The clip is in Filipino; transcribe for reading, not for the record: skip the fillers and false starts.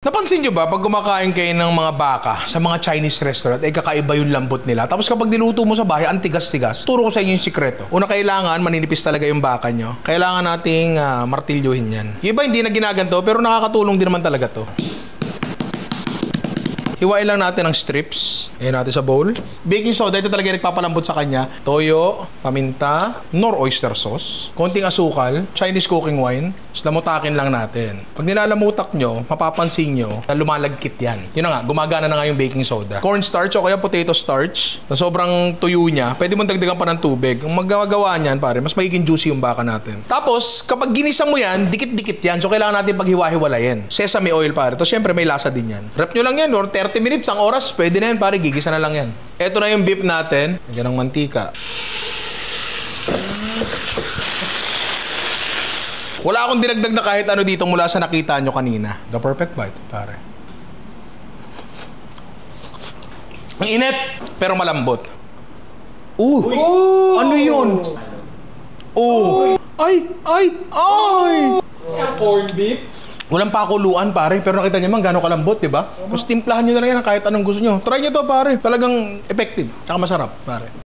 Napansin nyo ba, pag kumakain kayo ng mga baka sa mga Chinese restaurant, ay kakaiba yung lambot nila. Tapos kapag niluto mo sa bahay, ang tigas-tigas. Turo ko sa inyo yung sikreto. Una, kailangan maninipis talaga yung baka nyo. Kailangan nating martilyuhin yan. Yung iba hindi na ginaganto, pero nakakatulong din naman talaga to. Hiwain lang natin ang strips. Ayan natin sa bowl. Baking soda, ito talaga yung nagpapalambot sa kanya. Toyo, paminta, nor oyster sauce, konting asukal, Chinese cooking wine. Tapos lamutakin lang natin. Pag nilalamutak nyo, mapapansin nyo na lumalagkit yan. Yun na nga, gumagana na nga yung baking soda. Cornstarch o kaya potato starch, na sobrang tuyo niya, pwede mong dagdagan pa ng tubig. Ang magagawa niyan, pare, mas magiging juicy yung baka natin. Tapos, kapag ginisa mo yan, dikit-dikit yan. So, kailangan natin paghiwa-hiwalayin. Sesame oil, pare. Tapos, syempre, may lasa din yan. Rep nyo lang yan, or 30 minutes, ang oras, pwede na yan, pare, gigisa na lang yan. Ito na yung beef natin. Lagyan ng mantika. Wala akong dinagdag na kahit ano dito mula sa nakita nyo kanina. The perfect bite, pare. Ang init, pero malambot. Ano yun? Ay! Corn beef. Walang pakuluan, pare, pero nakita niyo man gano'ng kalambot, di ba? Tapos timplahan nyo na lang yan kahit anong gusto nyo. Try nyo to, pare. Talagang effective. Tsaka masarap, pare.